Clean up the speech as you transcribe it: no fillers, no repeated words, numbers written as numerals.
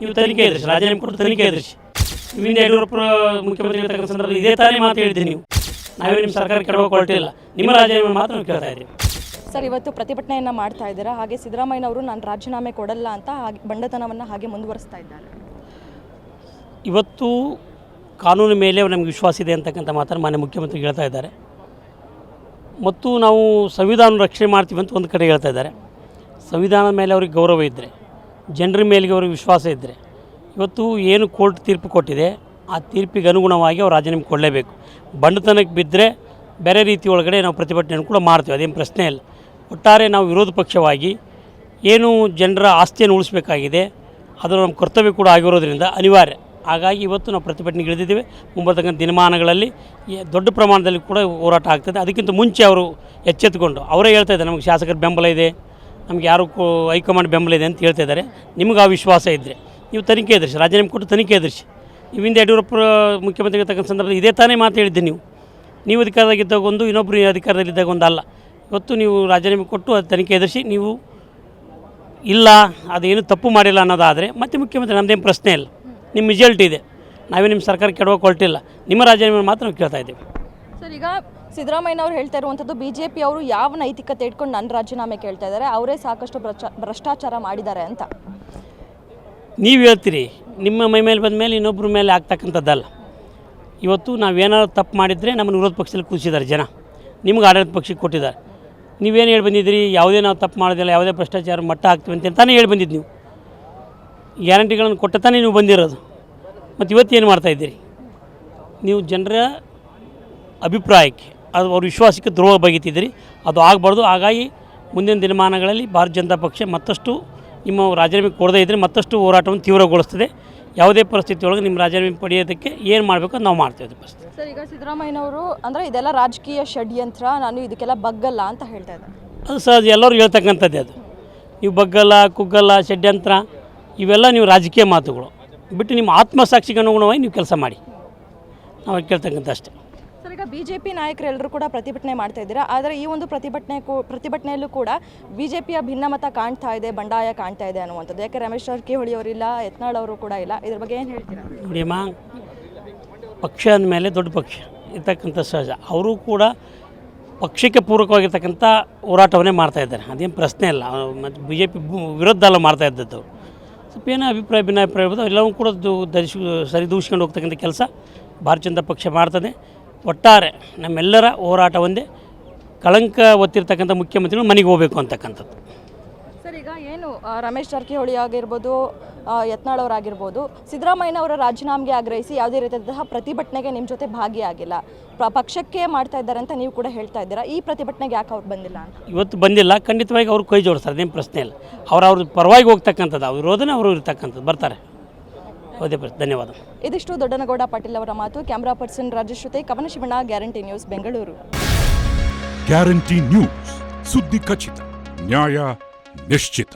ನೀವು ತನಿಖೆ ಎದುರಿಸಿ, ರಾಜೀನಾಮೆ ಕೊಟ್ಟು ತನಿಖೆ ಎದುರಿಸಿ. ನೀವಿಂದ ಯಡಿಯೂರಪ್ಪ ಮುಖ್ಯಮಂತ್ರಿ ಇರ್ತಕ್ಕಂಥ ಸಂದರ್ಭದಲ್ಲಿ ಇದೇ ತಾನೇ ಮಾತು ಹೇಳಿದ್ದೀನಿ. ನೀವು ನಾವೇ ನಿಮ್ಮ ಸರ್ಕಾರ ಕೆಡವಕ್ಕೆ ಹೊರಟಿಲ್ಲ, ನಿಮ್ಮ ರಾಜೀನಾಮೆ ಮಾತ್ರ ನಾವು ಕೇಳ್ತಾ ಇದ್ದೀವಿ. ಸರ್, ಇವತ್ತು ಪ್ರತಿಭಟನೆಯನ್ನು ಮಾಡ್ತಾ ಇದ್ದೀರಾ. ಹಾಗೆ ಸಿದ್ದರಾಮಯ್ಯನವರು ನಾನು ರಾಜೀನಾಮೆ ಕೊಡಲ್ಲ ಅಂತ ಹಾಗೆ ಬಂಡತನವನ್ನು ಹಾಗೆ ಮುಂದುವರಿಸ್ತಾ ಇದ್ದಾರೆ. ಇವತ್ತು ಕಾನೂನು ಮೇಲೆ ನಮಗೆ ವಿಶ್ವಾಸ ಇದೆ ಅಂತಕ್ಕಂಥ ಮಾತನ್ನು ಮಾನ್ಯ ಮುಖ್ಯಮಂತ್ರಿ ಹೇಳ್ತಾ ಇದ್ದಾರೆ. ಮತ್ತು ನಾವು ಸಂವಿಧಾನ ರಕ್ಷಣೆ ಮಾಡ್ತೀವಿ ಅಂತ ಒಂದು ಕಡೆ ಹೇಳ್ತಾ ಇದ್ದಾರೆ. ಸಂವಿಧಾನದ ಮೇಲೆ ಅವ್ರಿಗೆ ಗೌರವ ಇದ್ದರೆ, ಜನರ ಮೇಲಿಗೆ ಅವ್ರಿಗೆ ವಿಶ್ವಾಸ ಇದ್ದರೆ, ಇವತ್ತು ಏನು ಕೋರ್ಟ್ ತೀರ್ಪು ಕೊಟ್ಟಿದೆ ಆ ತೀರ್ಪಿಗೆ ಅನುಗುಣವಾಗಿ ಅವ್ರು ರಾಜೀನಾಮೆ ಕೊಡಲೇಬೇಕು. ಬಂಡತನಕ್ಕೆ ಬಿದ್ದರೆ ಬೇರೆ ರೀತಿ ಒಳಗಡೆ ನಾವು ಪ್ರತಿಭಟನೆಯನ್ನು ಕೂಡ ಮಾಡ್ತೀವಿ, ಅದೇನು ಪ್ರಶ್ನೆ ಇಲ್ಲ. ಒಟ್ಟಾರೆ ನಾವು ವಿರೋಧ ಪಕ್ಷವಾಗಿ ಏನು ಜನರ ಆಸ್ತಿಯನ್ನು ಉಳಿಸಬೇಕಾಗಿದೆ, ಅದು ನಮ್ಮ ಕರ್ತವ್ಯ ಕೂಡ ಆಗಿರೋದ್ರಿಂದ ಅನಿವಾರ್ಯ. ಹಾಗಾಗಿ ಇವತ್ತು ನಾವು ಪ್ರತಿಭಟನೆಗೆ ಇಳಿದಿದ್ದೇವೆ. ಮುಂಬರ್ತಕ್ಕಂಥ ದಿನಮಾನಗಳಲ್ಲಿ ದೊಡ್ಡ ಪ್ರಮಾಣದಲ್ಲಿ ಕೂಡ ಹೋರಾಟ ಆಗ್ತದೆ. ಅದಕ್ಕಿಂತ ಮುಂಚೆ ಅವರು ಎಚ್ಚೆತ್ತುಕೊಂಡು ಅವರೇ ಹೇಳ್ತಾ ಇದ್ದಾರೆ, ನಮಗೆ ಶಾಸಕರ ಬೆಂಬಲ ಇದೆ, ನಮ್ಗೆ ಯಾರು ಹೈಕಮಾಂಡ್ ಬೆಂಬಲ ಇದೆ ಅಂತ ಹೇಳ್ತಾ ಇದ್ದಾರೆ. ನಿಮ್ಗೆ ಆ ವಿಶ್ವಾಸ ಇದ್ದರೆ ನೀವು ತನಿಖೆ ಎದುರಿಸಿ, ರಾಜೀನಾಮೆ ಕೊಟ್ಟು ತನಿಖೆ ಎದುರಿಸಿ. ನೀವಿಂದ ಯಡಿಯೂರಪ್ಪ ಮುಖ್ಯಮಂತ್ರಿ ಇರ್ತಕ್ಕಂಥ ಸಂದರ್ಭದಲ್ಲಿ ಇದೇ ತಾನೇ ಮಾತು ಹೇಳಿದ್ದೀನಿ. ನೀವು ಅಧಿಕಾರದಾಗಿದ್ದಾಗ ಒಂದು, ಇನ್ನೊಬ್ಬರು ಅಧಿಕಾರದಲ್ಲಿದ್ದಾಗ ಒಂದು ಅಲ್ಲ. ಇವತ್ತು ನೀವು ರಾಜೀನಾಮೆ ಕೊಟ್ಟು ಅದು ತನಿಖೆ ಎದುರಿಸಿ. ನೀವು ಇಲ್ಲ ಅದೇನು ತಪ್ಪು ಮಾಡಿಲ್ಲ ಅನ್ನೋದಾದರೆ ಮತ್ತೆ ಮುಖ್ಯಮಂತ್ರಿ, ನಮ್ಮದೇನು ಪ್ರಶ್ನೆ ಇಲ್ಲ, ನಿಮ್ಮ ರಿಸಲ್ಟ್ ಇದೆ, ನಾವೇ ನಿಮ್ಮ ಸರ್ಕಾರ ಕೆಡವಕ್ಕೆ ಹೊರಟಿಲ್ಲ, ನಿಮ್ಮ ರಾಜೀನಾಮೆ ಮಾತ್ರ ನಾವು ಕೇಳ್ತಾ ಇದ್ದೀವಿ. ಸರ್, ಈಗ ಸಿದ್ದರಾಮಯ್ಯನವರು ಹೇಳ್ತಾ ಇರುವಂಥದ್ದು BJP ಅವರು ಯಾವ ನೈತಿಕತೆ ಇಟ್ಕೊಂಡು ನನ್ನ ರಾಜೀನಾಮೆ ಕೇಳ್ತಾ ಇದ್ದಾರೆ, ಅವರೇ ಸಾಕಷ್ಟು ಭ್ರಷ್ಟಾಚಾರ ಮಾಡಿದ್ದಾರೆ ಅಂತ ನೀವು ಹೇಳ್ತೀರಿ. ನಿಮ್ಮ ಮೈ ಮೇಲೆ ಬಂದ ಮೇಲೆ ಇನ್ನೊಬ್ಬರ ಮೇಲೆ ಆಗ್ತಕ್ಕಂಥದ್ದಲ್ಲ. ಇವತ್ತು ನಾವೇನಾದ್ರು ತಪ್ಪು ಮಾಡಿದರೆ ನಮ್ಮನ್ನು ವಿರೋಧ ಪಕ್ಷದಲ್ಲಿ ಕೂರಿಸಿದ್ದಾರೆ ಜನ, ನಿಮ್ಗೆ ಆಡಳಿತ ಪಕ್ಷಕ್ಕೆ ಕೊಟ್ಟಿದ್ದಾರೆ. ನೀವೇನು ಹೇಳಿ ಬಂದಿದ್ದೀರಿ, ಯಾವುದೇ ನಾವು ತಪ್ಪು ಮಾಡೋದಿಲ್ಲ, ಯಾವುದೇ ಭ್ರಷ್ಟಾಚಾರ ಮಟ್ಟ ಆಗ್ತೀವಿ ಅಂತಾನೆ ಹೇಳಿ ಬಂದಿದ್ದು. ನೀವು ಗ್ಯಾರಂಟಿಗಳನ್ನು ಕೊಟ್ಟ ತಾನೇ ನೀವು ಬಂದಿರೋದು. ಮತ್ತು ಇವತ್ತೇನು ಮಾಡ್ತಾಯಿದ್ದೀರಿ ನೀವು? ಜನರ ಅಭಿಪ್ರಾಯಕ್ಕೆ, ಅದು ಅವ್ರ ವಿಶ್ವಾಸಕ್ಕೆ ದ್ರೋಹ ಬಗೆತಿದ್ದೀರಿ. ಅದು ಆಗಬಾರ್ದು. ಹಾಗಾಗಿ ಮುಂದಿನ ದಿನಮಾನಗಳಲ್ಲಿ ಭಾರತೀಯ ಜನತಾ ಪಕ್ಷ ಮತ್ತಷ್ಟು ನಿಮ್ಮ ರಾಜೀನಾಮೆ ಕೊಡದೇ ಇದ್ದರೆ ಮತ್ತಷ್ಟು ಹೋರಾಟವನ್ನು ತೀವ್ರಗೊಳಿಸ್ತದೆ. ಯಾವುದೇ ಪರಿಸ್ಥಿತಿ ಒಳಗೆ ನಿಮ್ಮ ರಾಜೀನಾಮೆ ಪಡೆಯೋದಕ್ಕೆ ಏನು ಮಾಡಬೇಕು ಅದು ನಾವು ಮಾಡ್ತೇವೆ. ಪರಿಸ್ಥಿತಿ ಸರ್, ಈಗ ಸಿದ್ದರಾಮಯ್ಯನವರು ಅಂದರೆ ಇದೆಲ್ಲ ರಾಜಕೀಯ ಷಡ್ಯಂತ್ರ, ನಾನು ಇದಕ್ಕೆಲ್ಲ ಬಗ್ಗಲ್ಲ ಅಂತ ಹೇಳ್ತಾ ಇದ್ದಾರೆ. ಅದು ಸಹಜ, ಎಲ್ಲರೂ ಹೇಳ್ತಕ್ಕಂಥದ್ದೇ. ಅದು ನೀವು ಬಗ್ಗಲ್ಲ, ಕುಗ್ಗಲ್ಲ, ಷಡ್ಯಂತ್ರ ಇವೆಲ್ಲ ನೀವು ರಾಜಕೀಯ ಮಾತುಗಳು ಬಿಟ್ಟು ನಿಮ್ಮ ಆತ್ಮಸಾಕ್ಷಿಗೆ ಅನುಗುಣವಾಗಿ ನೀವು ಕೆಲಸ ಮಾಡಿ, ನಾವು ಕೇಳ್ತಕ್ಕಂಥ ಅಷ್ಟೇ. ಸರ್, ಈಗ BJP ನಾಯಕರೆಲ್ಲರೂ ಕೂಡ ಪ್ರತಿಭಟನೆ ಮಾಡ್ತಾ ಇದ್ದೀರಾ. ಆದರೆ ಈ ಒಂದು ಪ್ರತಿಭಟನೆಯಲ್ಲೂ ಕೂಡ BJPಯ ಭಿನ್ನಮತ ಕಾಣ್ತಾ ಇದೆ, ಬಂಡಾಯ ಕಾಣ್ತಾ ಇದೆ ಅನ್ನುವಂಥದ್ದು. ಯಾಕೆ ರಮೇಶ್ ಜಾರಕಿಹೊಳಿ ಅವರಿಲ್ಲ, ಯತ್ನಾಳ್ ಅವರು ಕೂಡ ಇಲ್ಲ, ಇದ್ರ ಬಗ್ಗೆ ಏನು ಹೇಳ್ತೀರಾ? ನೋಡಿಯಮ್ಮ, ಪಕ್ಷ ಅಂದಮೇಲೆ ದೊಡ್ಡ ಪಕ್ಷ ಇರ್ತಕ್ಕಂಥ ಸಹಜ. ಅವರು ಕೂಡ ಪಕ್ಷಕ್ಕೆ ಪೂರಕವಾಗಿರ್ತಕ್ಕಂಥ ಹೋರಾಟವನ್ನೇ ಮಾಡ್ತಾಯಿದ್ದಾರೆ, ಅದೇನು ಪ್ರಶ್ನೆ ಇಲ್ಲ. ಮತ್ತು BJP ವಿರುದ್ಧ ಎಲ್ಲ ಮಾಡ್ತಾ ಇದ್ದದ್ದು. ಸ್ವಲ್ಪ ಏನೋ ಅಭಿಪ್ರಾಯ ಭಿನ್ನಾಭಿಪ್ರಾಯ ಇರ್ಬೋದು, ಎಲ್ಲವೂ ಕೂಡ ಸರಿದೂಗಿಸ್ಕೊಂಡು ಹೋಗ್ತಕ್ಕಂಥ ಕೆಲಸ ಭಾರತೀಯ ಜನತಾ ಪಕ್ಷ ಮಾಡ್ತದೆ. ಒಟ್ಟಾರೆ ನಮ್ಮೆಲ್ಲರ ಹೋರಾಟ ಒಂದೇ, ಕಳಂಕ ಒತ್ತಿರ್ತಕ್ಕಂಥ ಮುಖ್ಯಮಂತ್ರಿಗಳು ಮನೆಗೆ ಹೋಗಬೇಕು ಅಂತಕ್ಕಂಥದ್ದು. ಸರ್, ಈಗ ಏನು ರಮೇಶ್ ಜಾರಕಿಹೊಳಿ ಆಗಿರ್ಬೋದು, ಯತ್ನಾಳ್ ಅವರಾಗಿರ್ಬೋದು, ಸಿದ್ದರಾಮಯ್ಯನವರ ರಾಜೀನಾಮೆಗೆ ಆಗ್ರಹಿಸಿ ಯಾವುದೇ ರೀತಿಯಾದಂತಹ ಪ್ರತಿಭಟನೆಗೆ ನಿಮ್ಮ ಜೊತೆ ಭಾಗಿಯಾಗಿಲ್ಲ, ಪಕ್ಷಕ್ಕೆ ಮಾಡ್ತಾ ಇದ್ದಾರೆ ಅಂತ ನೀವು ಕೂಡ ಹೇಳ್ತಾ ಇದ್ದೀರಾ. ಈ ಪ್ರತಿಭಟನೆಗೆ ಯಾಕೆ ಅವ್ರು ಬಂದಿಲ್ಲ ಅಂತ? ಇವತ್ತು ಬಂದಿಲ್ಲ, ಖಂಡಿತವಾಗಿ ಅವ್ರು ಕೈ ಜೋಡಿಸ್ತಾರೆ, ಅದೇನು ಪ್ರಶ್ನೆ ಇಲ್ಲ. ಅವ್ರ ಪರವಾಗಿ ಹೋಗ್ತಕ್ಕಂಥದ್ದು, ಅವ್ರ ವಿರೋಧನೇ ಅವರು ಇರ್ತಕ್ಕಂಥದ್ದು, ಬರ್ತಾರೆ. ಹೌದೇ, ಧನ್ಯವಾದ. ಇದಿಷ್ಟು ದೊಡ್ಡನಗೌಡ ಪಾಟೀಲ್ ಅವರ ಮಾತು. ಕ್ಯಾಮ್ರಾ ಪರ್ಸನ್ ರಾಜೇಶ್ ಜೊತೆ ಕವನ Shivanna, guarantee news, Bengaluru. Guarantee news, ಸುದ್ದಿ ಖಚಿತ, ನ್ಯಾಯ ನಿಶ್ಚಿತ.